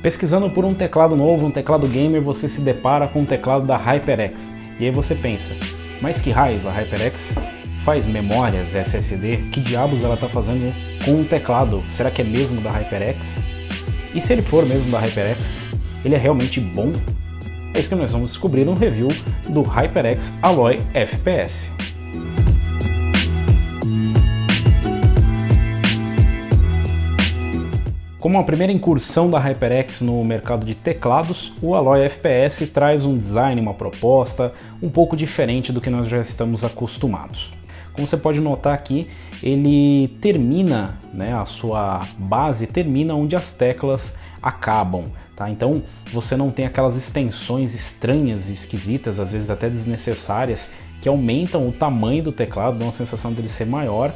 Pesquisando por um teclado novo, um teclado gamer, você se depara com o teclado da HyperX. E aí você pensa, mas que raios, a HyperX faz memórias SSD? Que diabos ela está fazendo com um teclado? Será que é mesmo da HyperX? E se ele for mesmo da HyperX, ele é realmente bom? É isso que nós vamos descobrir no review do HyperX Alloy FPS. Como a primeira incursão da HyperX no mercado de teclados, o Alloy FPS traz um design, uma proposta um pouco diferente do que nós já estamos acostumados. Como você pode notar aqui, ele termina, a sua base termina onde as teclas acabam. Tá? Então você não tem aquelas extensões estranhas e esquisitas, às vezes até desnecessárias, que aumentam o tamanho do teclado, dão a sensação dele ser maior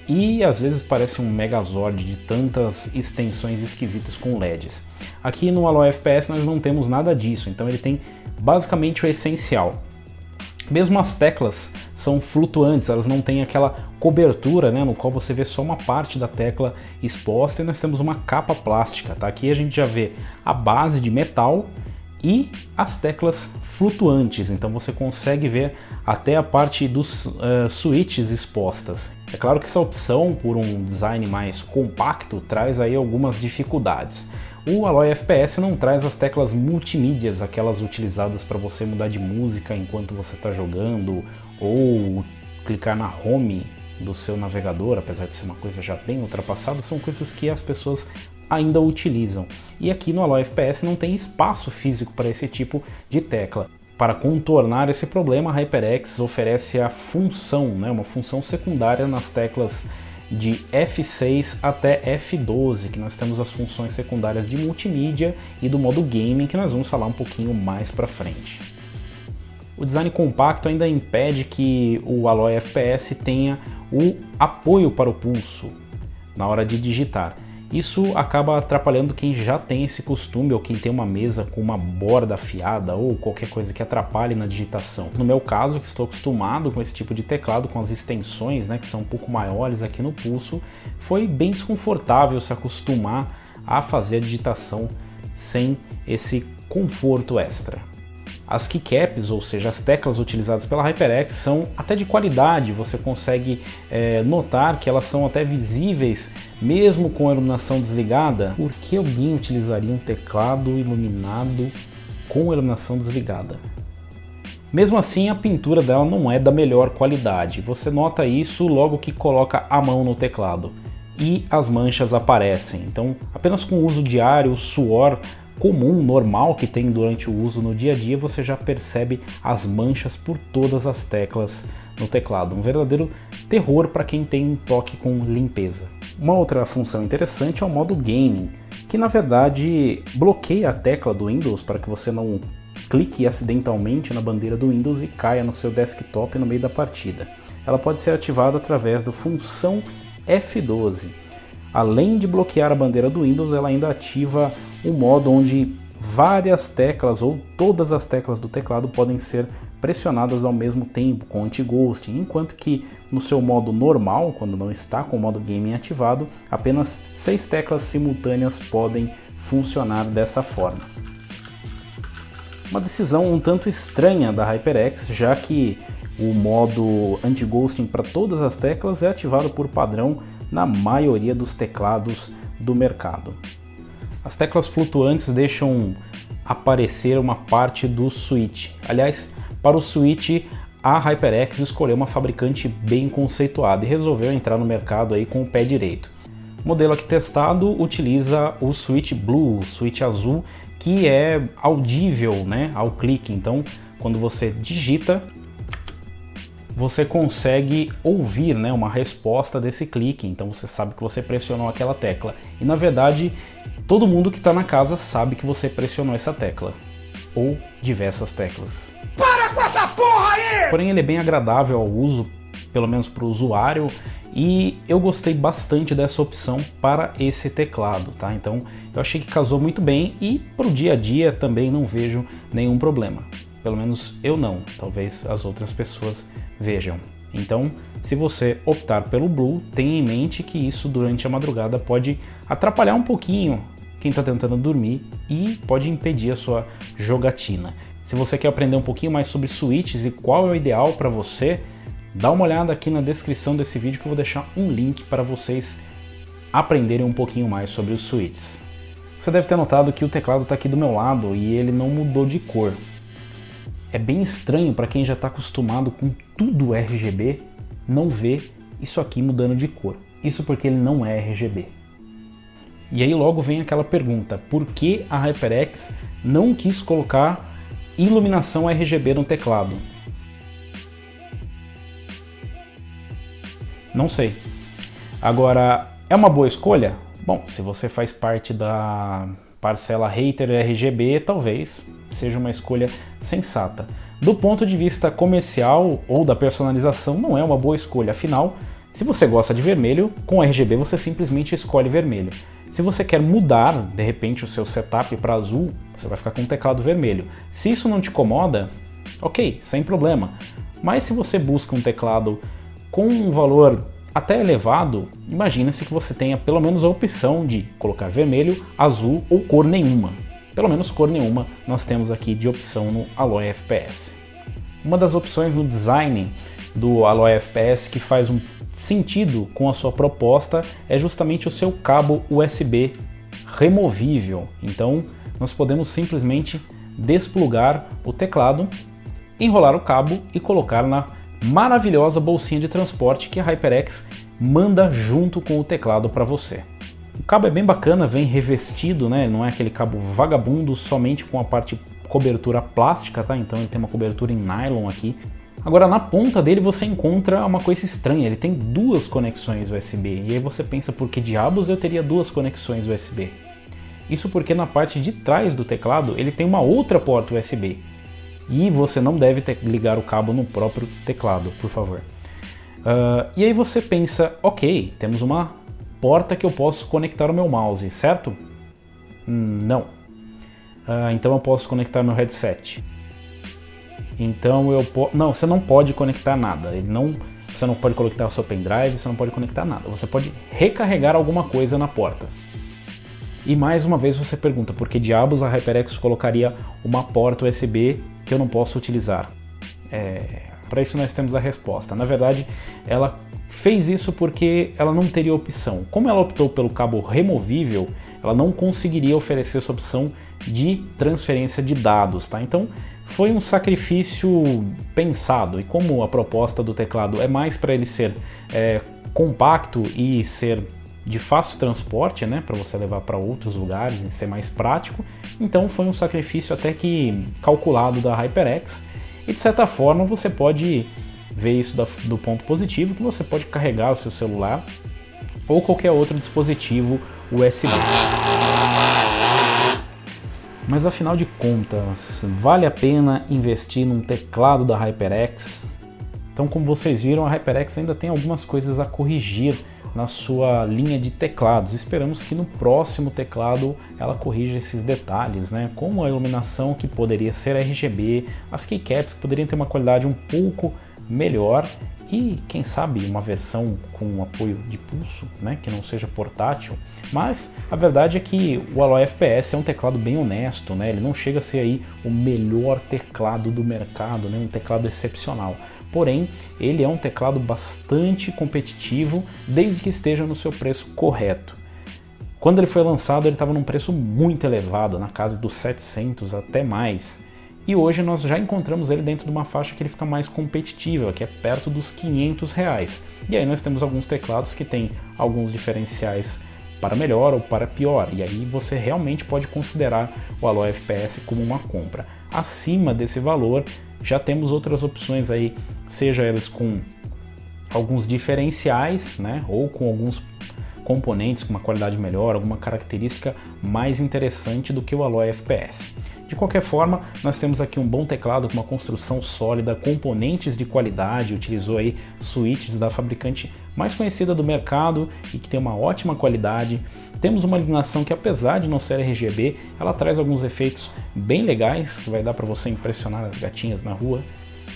e às vezes parece um Megazord de tantas extensões esquisitas com LEDs. Aqui no Alloy FPS nós não temos nada disso, então ele tem basicamente o essencial. Mesmo as teclas são flutuantes, elas não têm aquela cobertura, no qual você vê só uma parte da tecla exposta, e nós temos uma capa plástica. Tá? Aqui a gente já vê a base de metal e as teclas flutuantes, então você consegue ver até a parte dos switches expostas. É claro que essa opção por um design mais compacto traz aí algumas dificuldades. O Alloy FPS não traz as teclas multimídias, aquelas utilizadas para você mudar de música enquanto você está jogando ou clicar na home do seu navegador, apesar de ser uma coisa já bem ultrapassada, são coisas que as pessoas ainda utilizam. E aqui no Alloy FPS não tem espaço físico para esse tipo de tecla. Para contornar esse problema, a HyperX oferece a função, uma função secundária nas teclas de F6 até F12, que nós temos as funções secundárias de multimídia e do modo gaming, que nós vamos falar um pouquinho mais para frente. O design compacto ainda impede que o Alloy FPS tenha o apoio para o pulso na hora de digitar. Isso acaba atrapalhando quem já tem esse costume ou quem tem uma mesa com uma borda afiada ou qualquer coisa que atrapalhe na digitação. No meu caso, que estou acostumado com esse tipo de teclado, com as extensões que são um pouco maiores aqui no pulso, foi bem desconfortável se acostumar a fazer a digitação sem esse conforto extra. As keycaps, ou seja, as teclas utilizadas pela HyperX, são até de qualidade, você consegue notar que elas são até visíveis mesmo com a iluminação desligada. Por que alguém utilizaria um teclado iluminado com a iluminação desligada? Mesmo assim, a pintura dela não é da melhor qualidade, você nota isso logo que coloca a mão no teclado e as manchas aparecem. Então, apenas com o uso diário, o suor comum, normal que tem durante o uso no dia a dia, você já percebe as manchas por todas as teclas no teclado. Um verdadeiro terror para quem tem um toque com limpeza. Uma outra função interessante é o modo gaming, que na verdade bloqueia a tecla do Windows para que você não clique acidentalmente na bandeira do Windows e caia no seu desktop no meio da partida. Ela pode ser ativada através da função F12. Além de bloquear a bandeira do Windows, ela ainda ativa um modo onde várias teclas ou todas as teclas do teclado podem ser pressionadas ao mesmo tempo com anti-ghosting, enquanto que no seu modo normal, quando não está com o modo gaming ativado, apenas 6 teclas simultâneas podem funcionar dessa forma. Uma decisão um tanto estranha da HyperX, já que o modo anti-ghosting para todas as teclas é ativado por padrão na maioria dos teclados do mercado. As teclas flutuantes deixam aparecer uma parte do switch. Aliás, para o switch, a HyperX escolheu uma fabricante bem conceituada e resolveu entrar no mercado aí com o pé direito. O modelo aqui testado utiliza o switch blue, o switch azul, que é audível ao clique. Então, quando você digita, você consegue ouvir uma resposta desse clique, então você sabe que você pressionou aquela tecla. E na verdade, todo mundo que está na casa sabe que você pressionou essa tecla, ou diversas teclas. Para com essa porra aí! Porém ele é bem agradável ao uso, pelo menos para o usuário, e eu gostei bastante dessa opção para esse teclado, tá? Então eu achei que casou muito bem e para o dia a dia também não vejo nenhum problema. Pelo menos eu não, talvez as outras pessoas vejam. Então, se você optar pelo Blue, tenha em mente que isso durante a madrugada pode atrapalhar um pouquinho quem está tentando dormir e pode impedir a sua jogatina. Se você quer aprender um pouquinho mais sobre switches e qual é o ideal para você, dá uma olhada aqui na descrição desse vídeo que eu vou deixar um link para vocês aprenderem um pouquinho mais sobre os switches. Você deve ter notado que o teclado está aqui do meu lado e ele não mudou de cor. É bem estranho para quem já está acostumado com tudo RGB não ver isso aqui mudando de cor. Isso porque ele não é RGB. E aí logo vem aquela pergunta, por que a HyperX não quis colocar iluminação RGB no teclado? Não sei. Agora, é uma boa escolha? Bom, se você faz parte da parcela hater RGB, talvez seja uma escolha sensata. Do ponto de vista comercial ou da personalização, não é uma boa escolha. Afinal, se você gosta de vermelho, com RGB você simplesmente escolhe vermelho. Se você quer mudar, de repente, o seu setup para azul, você vai ficar com um teclado vermelho. Se isso não te incomoda, ok, sem problema. Mas se você busca um teclado com um valor até elevado, imagina-se que você tenha pelo menos a opção de colocar vermelho, azul ou cor nenhuma. Pelo menos cor nenhuma nós temos aqui de opção no Alloy FPS. Uma das opções no design do Alloy FPS que faz um sentido com a sua proposta é justamente o seu cabo USB removível. Então nós podemos simplesmente desplugar o teclado, enrolar o cabo e colocar na maravilhosa bolsinha de transporte que a HyperX manda junto com o teclado para você. O cabo é bem bacana, vem revestido, né? Não é aquele cabo vagabundo somente com a parte cobertura plástica, tá? Então ele tem uma cobertura em nylon aqui. Agora na ponta dele você encontra uma coisa estranha, ele tem duas conexões USB. E aí você pensa, por que diabos eu teria duas conexões USB? Isso porque na parte de trás do teclado ele tem uma outra porta USB. E você não deve ligar o cabo no próprio teclado, por favor. E aí você pensa, ok, temos uma porta que eu posso conectar o meu mouse, certo? Não. Então eu posso conectar meu headset. Então não, você não pode conectar nada. Você não pode conectar o seu pendrive, você não pode conectar nada. Você pode recarregar alguma coisa na porta. E mais uma vez você pergunta, por que diabos a HyperX colocaria uma porta USB que eu não posso utilizar? Para isso nós temos a resposta. Na verdade, ela fez isso porque ela não teria opção. Como ela optou pelo cabo removível, ela não conseguiria oferecer essa opção de transferência de dados, tá? Então foi um sacrifício pensado, e como a proposta do teclado é mais para ele ser compacto e ser de fácil transporte, né, para você levar para outros lugares e ser mais prático, então foi um sacrifício até que calculado da HyperX, e de certa forma você pode ver isso do ponto positivo, que você pode carregar o seu celular ou qualquer outro dispositivo USB. Mas afinal de contas, vale a pena investir num teclado da HyperX? Então, como vocês viram, a HyperX ainda tem algumas coisas a corrigir na sua linha de teclados. Esperamos que no próximo teclado ela corrija esses detalhes, né? Como a iluminação que poderia ser RGB, as keycaps que poderiam ter uma qualidade um pouco melhor e quem sabe uma versão com apoio de pulso, né? Que não seja portátil. Mas a verdade é que o Alloy FPS é um teclado bem honesto, né? Ele não chega a ser aí o melhor teclado do mercado, né? Um teclado excepcional. Porém, ele é um teclado bastante competitivo desde que esteja no seu preço correto. Quando ele foi lançado, ele estava num preço muito elevado, na casa dos 700 até mais. E hoje nós já encontramos ele dentro de uma faixa que ele fica mais competitiva, que é perto dos R$500. E aí nós temos alguns teclados que têm alguns diferenciais para melhor ou para pior. E aí você realmente pode considerar o Alloy FPS como uma compra. Acima desse valor, já temos outras opções aí, seja elas com alguns diferenciais, né, ou com alguns componentes com uma qualidade melhor, alguma característica mais interessante do que o Alloy FPS. De qualquer forma, nós temos aqui um bom teclado com uma construção sólida, componentes de qualidade, utilizou aí switches da fabricante mais conhecida do mercado e que tem uma ótima qualidade. Temos uma iluminação que, apesar de não ser RGB, ela traz alguns efeitos bem legais, que vai dar para você impressionar as gatinhas na rua.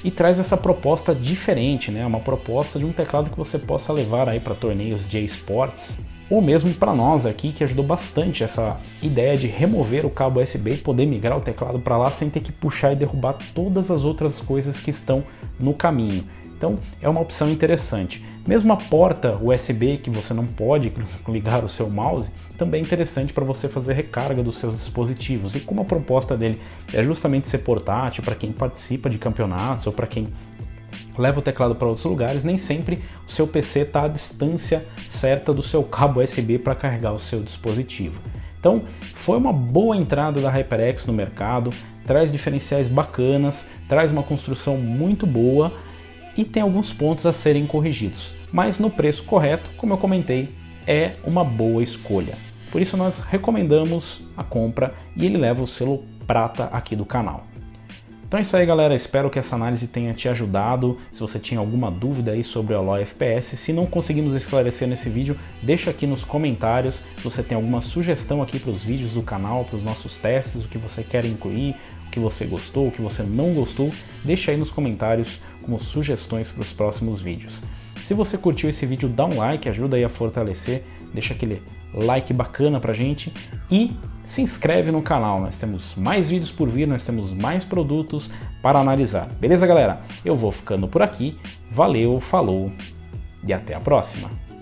E traz essa proposta diferente, né? Uma proposta de um teclado que você possa levar aí para torneios de esportes. ou mesmo para nós aqui, que ajudou bastante essa ideia de remover o cabo USB e poder migrar o teclado para lá sem ter que puxar e derrubar todas as outras coisas que estão no caminho. Então é uma opção interessante. Mesmo a porta USB que você não pode ligar o seu mouse, também é interessante para você fazer recarga dos seus dispositivos. E como a proposta dele é justamente ser portátil para quem participa de campeonatos ou para quem leva o teclado para outros lugares, nem sempre o seu PC está à distância certa do seu cabo USB para carregar o seu dispositivo. Então foi uma boa entrada da HyperX no mercado, traz diferenciais bacanas, traz uma construção muito boa e tem alguns pontos a serem corrigidos, mas no preço correto, como eu comentei, é uma boa escolha. Por isso nós recomendamos a compra e ele leva o selo prata aqui do canal. Então é isso aí, galera, espero que essa análise tenha te ajudado. Se você tinha alguma dúvida aí sobre o Alloy FPS, se não conseguimos esclarecer nesse vídeo, deixa aqui nos comentários. Se você tem alguma sugestão aqui para os vídeos do canal, para os nossos testes, o que você quer incluir, o que você gostou, o que você não gostou, deixa aí nos comentários como sugestões para os próximos vídeos. Se você curtiu esse vídeo, dá um like, ajuda aí a fortalecer, deixa aquele like bacana pra gente e se inscreve no canal. Nós temos mais vídeos por vir, nós temos mais produtos para analisar. Beleza, galera? Eu vou ficando por aqui. Valeu, falou e até a próxima.